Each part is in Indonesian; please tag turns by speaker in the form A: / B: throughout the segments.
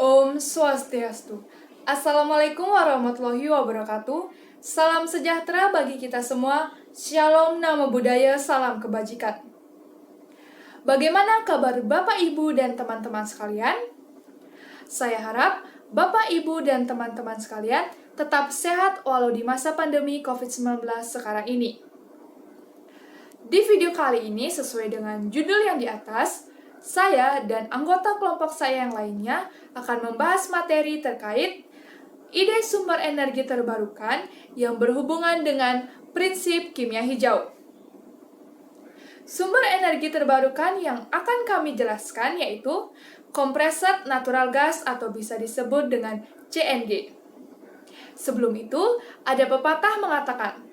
A: Om Swastiastu. Assalamualaikum warahmatullahi wabarakatuh. Salam sejahtera bagi kita semua. Shalom, Namo Buddhaya, salam kebajikan. Bagaimana kabar Bapak, Ibu, dan teman-teman sekalian? Saya harap Bapak, Ibu, dan teman-teman sekalian tetap sehat walau di masa pandemi COVID-19 sekarang ini. Di video kali ini, sesuai dengan judul yang di atas, saya dan anggota kelompok saya yang lainnya akan membahas materi terkait ide sumber energi terbarukan yang berhubungan dengan prinsip kimia hijau. Sumber energi terbarukan yang akan kami jelaskan yaitu compressed natural gas atau bisa disebut dengan CNG. Sebelum itu, ada pepatah mengatakan,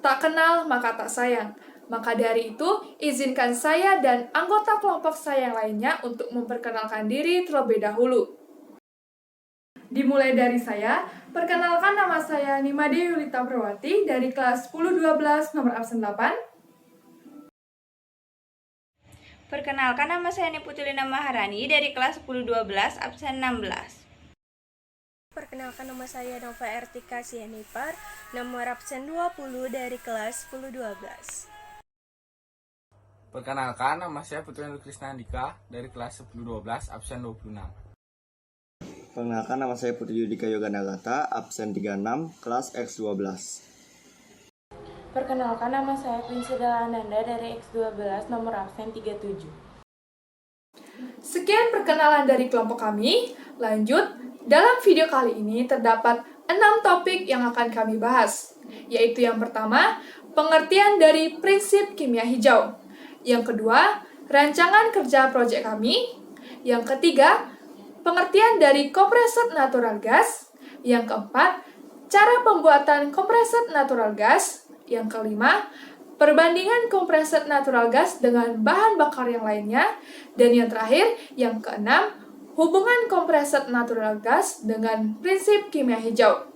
A: tak kenal maka tak sayang. Maka dari itu, izinkan saya dan anggota kelompok saya yang lainnya untuk memperkenalkan diri terlebih dahulu. Dimulai dari saya, perkenalkan nama saya Nimade Yulita Perwati dari kelas 10-12 nomor absen 8.
B: Perkenalkan, nama saya Niputulina Maharani dari kelas 10-12 absen 16.
C: Perkenalkan, nama saya Nova Ertika Sianipar, nomor absen 20 dari kelas 10-12.
D: Perkenalkan, nama saya Putu Krisna Andika dari kelas 10-12 absen 26.
E: Perkenalkan, nama saya Putri Yudika Yoga Nagata, absen 36, kelas X12.
F: Perkenalkan, nama saya Prinsida Ananda dari X12 nomor absen 37.
A: Sekian perkenalan dari kelompok kami. Lanjut, dalam video kali ini terdapat 6 topik yang akan kami bahas, yaitu yang pertama, pengertian dari prinsip kimia hijau. Yang kedua, rancangan kerja proyek kami. Yang ketiga, pengertian dari compressed natural gas. Yang keempat, cara pembuatan compressed natural gas. Yang kelima, perbandingan compressed natural gas dengan bahan bakar yang lainnya. Dan yang terakhir, yang keenam, hubungan compressed natural gas dengan prinsip kimia hijau.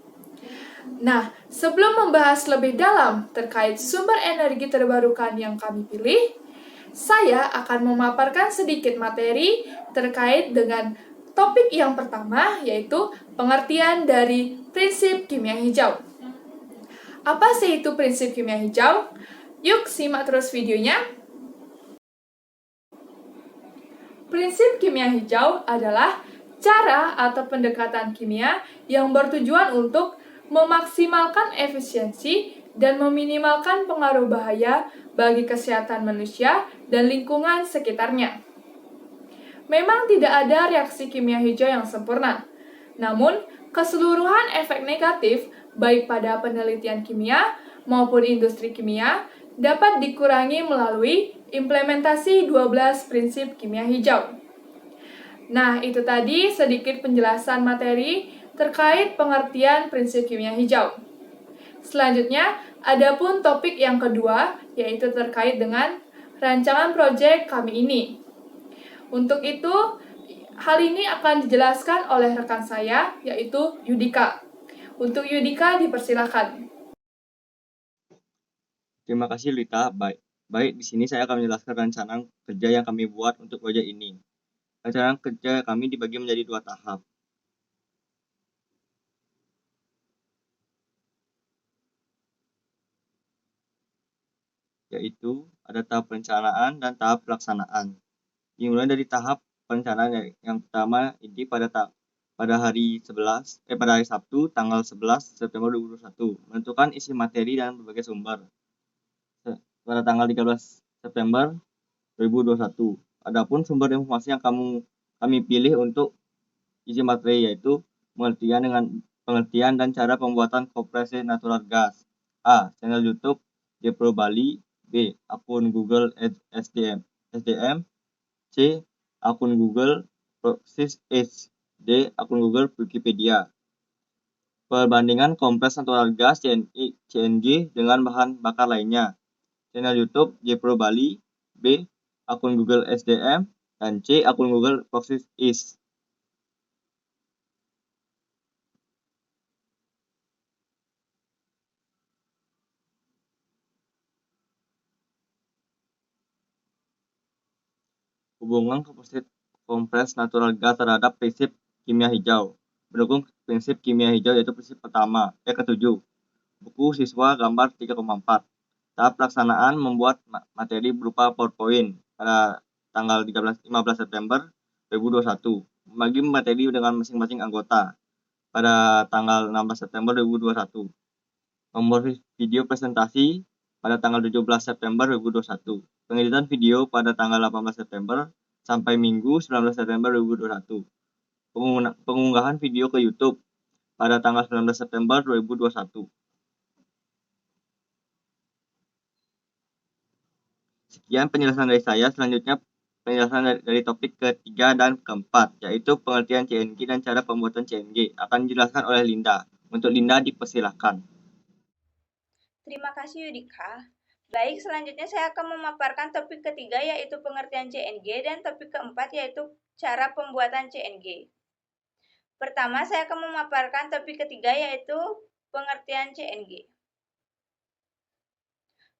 A: Nah, sebelum membahas lebih dalam terkait sumber energi terbarukan yang kami pilih, saya akan memaparkan sedikit materi terkait dengan topik yang pertama, yaitu pengertian dari prinsip kimia hijau. Apa sih itu prinsip kimia hijau? Yuk simak terus videonya. Prinsip kimia hijau adalah cara atau pendekatan kimia yang bertujuan untuk memaksimalkan efisiensi dan meminimalkan pengaruh bahaya bagi kesehatan manusia dan lingkungan sekitarnya. Memang tidak ada reaksi kimia hijau yang sempurna, namun keseluruhan efek negatif baik pada penelitian kimia maupun industri kimia dapat dikurangi melalui implementasi 12 prinsip kimia hijau. Nah, itu tadi sedikit penjelasan materi terkait pengertian prinsip kimia hijau. Selanjutnya, adapun topik yang kedua, yaitu terkait dengan rancangan proyek kami ini. Untuk itu, hal ini akan dijelaskan oleh rekan saya, yaitu Yudika. Untuk Yudika, dipersilakan.
E: Terima kasih, Lita. Baik, di sini saya akan menjelaskan rencana kerja yang kami buat untuk proyek ini. Rencana kerja kami dibagi menjadi 2 tahap. Yaitu ada tahap perencanaan dan tahap pelaksanaan. Dimulai dari tahap perencanaan yang pertama ini pada hari Sabtu tanggal 11 September 2021 menentukan isi materi dan berbagai sumber. Pada tanggal 13 September 2021. Adapun sumber informasi yang kami pilih untuk isi materi yaitu pengertian dan cara pembuatan compressed natural gas. A. Channel YouTube Jepro Bali. B. Akun Google SDM. C. Akun Google Proxys H. D. Akun Google Wikipedia. Perbandingan compressed natural gas CNG dengan bahan bakar lainnya. Channel YouTube Jepro Bali. B. Akun Google SDM. Dan C. Akun Google Proxys H. Hubungan compressed natural gas terhadap prinsip kimia hijau. Mendukung prinsip kimia hijau yaitu prinsip ketujuh. Buku siswa gambar 3,4. Tahap pelaksanaan membuat materi berupa PowerPoint pada tanggal 15 September 2021. Membagi materi dengan masing-masing anggota pada tanggal 16 September 2021. Membuat video presentasi pada tanggal 17 September 2021. Pengeditan video pada tanggal 18 September sampai Minggu 19 September 2021. Pengunggahan video ke YouTube pada tanggal 19 September 2021. Sekian penjelasan dari saya. Selanjutnya penjelasan dari topik ketiga dan keempat, yaitu pengertian CNG dan cara pembuatan CNG. Akan dijelaskan oleh Linda. Untuk Linda dipersilakan.
B: Terima kasih Yudika. Baik, selanjutnya saya akan memaparkan topik ketiga yaitu pengertian CNG dan topik keempat yaitu cara pembuatan CNG. Pertama, saya akan memaparkan topik ketiga yaitu pengertian CNG.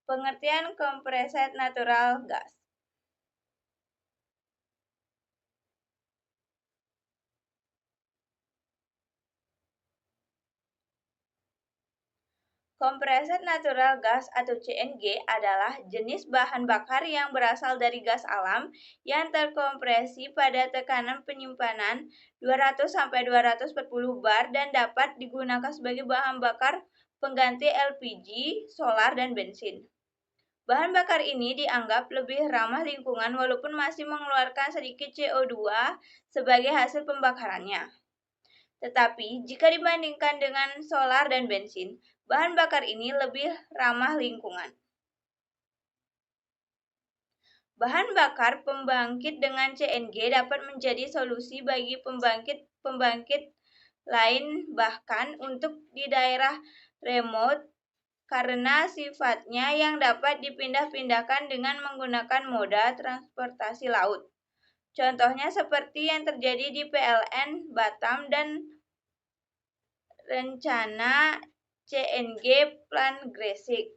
B: Pengertian compressed natural gas. Compressed natural gas atau CNG adalah jenis bahan bakar yang berasal dari gas alam yang terkompresi pada tekanan penyimpanan 200-240 bar dan dapat digunakan sebagai bahan bakar pengganti LPG, solar, dan bensin. Bahan bakar ini dianggap lebih ramah lingkungan walaupun masih mengeluarkan sedikit CO2 sebagai hasil pembakarannya. Tetapi, jika dibandingkan dengan solar dan bensin, bahan bakar ini lebih ramah lingkungan. Bahan bakar pembangkit dengan CNG dapat menjadi solusi bagi pembangkit lain bahkan untuk di daerah remote karena sifatnya yang dapat dipindah-pindahkan dengan menggunakan moda transportasi laut. Contohnya seperti yang terjadi di PLN Batam dan rencana CNG Plan Gresik.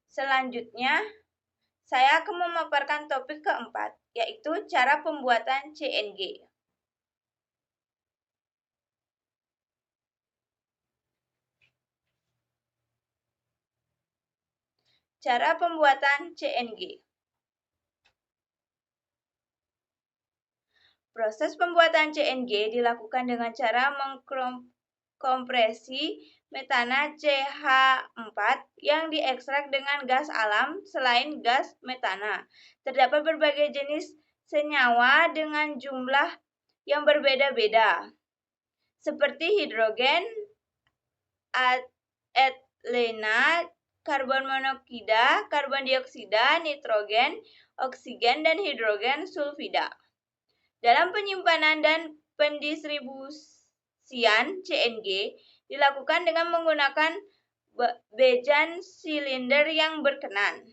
B: Selanjutnya, saya akan memaparkan topik keempat, yaitu cara pembuatan CNG. Cara pembuatan CNG. Proses pembuatan CNG dilakukan dengan cara mengkompresi metana CH4 yang diekstrak dengan gas alam selain gas metana. Terdapat berbagai jenis senyawa dengan jumlah yang berbeda-beda, seperti hidrogen, etilena, karbon monoksida, karbon dioksida, nitrogen, oksigen, dan hidrogen sulfida. Dalam penyimpanan dan pendistribusian CNG dilakukan dengan menggunakan bejan silinder yang berkenan.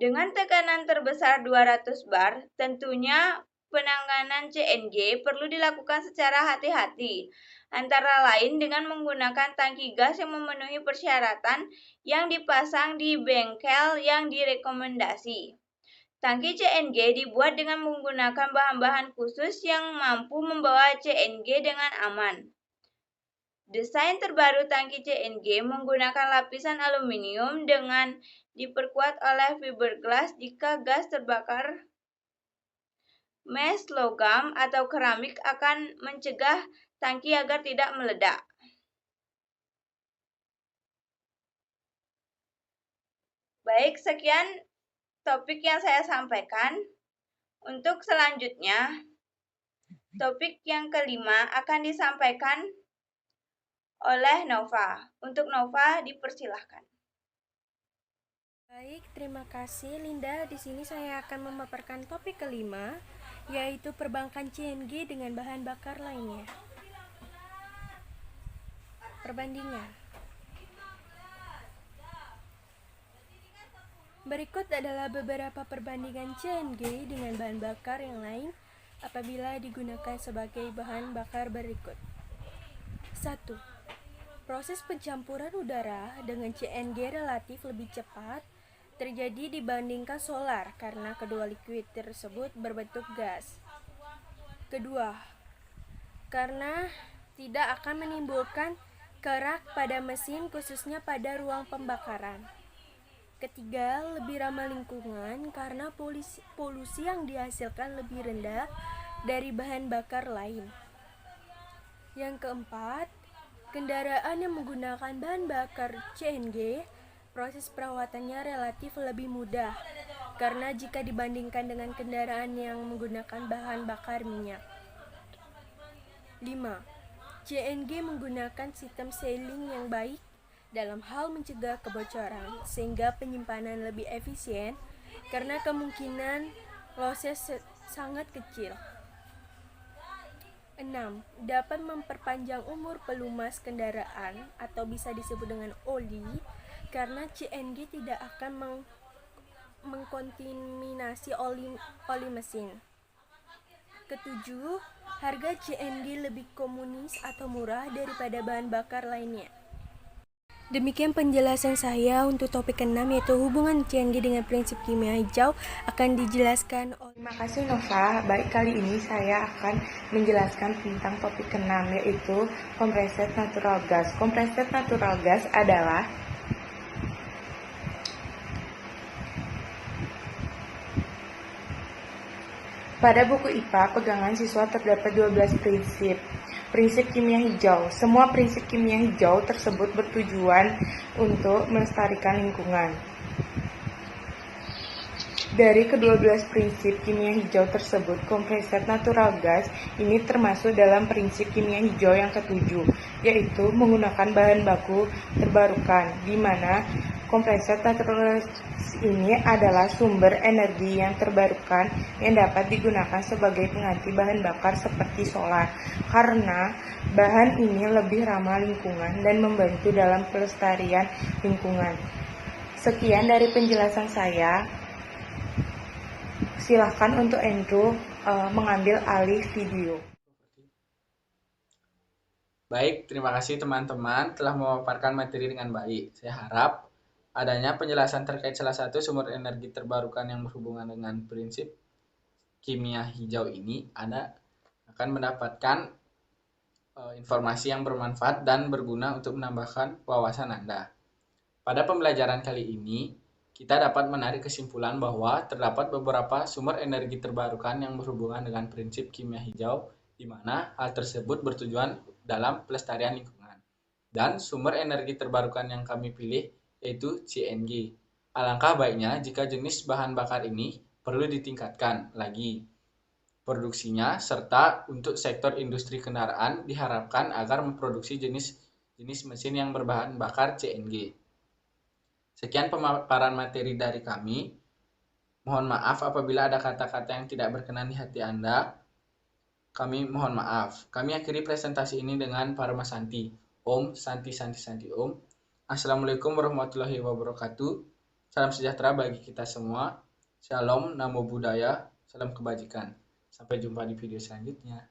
B: Dengan tekanan terbesar 200 bar, tentunya penanganan CNG perlu dilakukan secara hati-hati, antara lain dengan menggunakan tangki gas yang memenuhi persyaratan yang dipasang di bengkel yang direkomendasi. Tangki CNG dibuat dengan menggunakan bahan-bahan khusus yang mampu membawa CNG dengan aman. Desain terbaru tangki CNG menggunakan lapisan aluminium dengan diperkuat oleh fiberglass jika gas terbakar. Mes logam atau keramik akan mencegah tangki agar tidak meledak. Baik, sekian topik yang saya sampaikan. Untuk selanjutnya, topik yang kelima akan disampaikan oleh Nova. Untuk Nova, dipersilahkan.
C: Baik, terima kasih Linda. Di sini saya akan memaparkan topik kelima, yaitu perbankan CNG dengan bahan bakar lainnya. Perbandingan. Berikut adalah beberapa perbandingan CNG dengan bahan bakar yang lain apabila digunakan sebagai bahan bakar berikut. 1. Proses pencampuran udara dengan CNG relatif lebih cepat terjadi dibandingkan solar karena kedua liquid tersebut berbentuk gas. Kedua, karena tidak akan menimbulkan kerak pada mesin khususnya pada ruang pembakaran. Ketiga, lebih ramah lingkungan karena polusi yang dihasilkan lebih rendah dari bahan bakar lain. Yang keempat, kendaraan yang menggunakan bahan bakar CNG, proses perawatannya relatif lebih mudah karena jika dibandingkan dengan kendaraan yang menggunakan bahan bakar minyak. 5. CNG menggunakan sistem sealing yang baik dalam hal mencegah kebocoran sehingga penyimpanan lebih efisien karena kemungkinan losses sangat kecil. 6. Dapat memperpanjang umur pelumas kendaraan atau bisa disebut dengan oli karena CNG tidak akan mengkontaminasi oli mesin. Ketujuh, harga CNG lebih komunis atau murah daripada bahan bakar lainnya. Demikian penjelasan saya untuk topik ke-6 yaitu hubungan CNG dengan prinsip kimia hijau akan dijelaskan oleh...
F: Terima kasih Nova. Baik, kali ini saya akan menjelaskan tentang topik ke-6 yaitu compressed natural gas. Compressed natural gas adalah pada buku IPA pegangan siswa terdapat 12 prinsip. Prinsip kimia hijau. Semua prinsip kimia hijau tersebut bertujuan untuk melestarikan lingkungan. Dari ke-12 prinsip kimia hijau tersebut, compressed natural gas ini termasuk dalam prinsip kimia hijau yang ke-7, yaitu menggunakan bahan baku terbarukan, di mana compressed natural gas ini adalah sumber energi yang terbarukan yang dapat digunakan sebagai pengganti bahan bakar seperti solar, karena bahan ini lebih ramah lingkungan dan membantu dalam pelestarian lingkungan. Sekian dari penjelasan saya. Silahkan untuk Andrew mengambil alih video.
D: Baik, terima kasih teman-teman telah memaparkan materi dengan baik. Saya harap adanya penjelasan terkait salah satu sumber energi terbarukan yang berhubungan dengan prinsip kimia hijau ini, Anda akan mendapatkan informasi yang bermanfaat dan berguna untuk menambahkan wawasan Anda. Pada pembelajaran kali ini, kita dapat menarik kesimpulan bahwa terdapat beberapa sumber energi terbarukan yang berhubungan dengan prinsip kimia hijau, di mana hal tersebut bertujuan dalam pelestarian lingkungan. Dan sumber energi terbarukan yang kami pilih yaitu CNG. Alangkah baiknya jika jenis bahan bakar ini perlu ditingkatkan lagi produksinya, serta untuk sektor industri kendaraan diharapkan agar memproduksi jenis mesin yang berbahan bakar CNG. Sekian pemaparan materi dari kami. Mohon maaf apabila ada kata-kata yang tidak berkenan di hati Anda. Kami mohon maaf. Kami akhiri presentasi ini dengan Parma Santi. Om Santi Santi Santi Om. Assalamualaikum warahmatullahi wabarakatuh. Salam sejahtera bagi kita semua. Shalom, namo buddhaya, salam kebajikan. Sampai jumpa di video selanjutnya.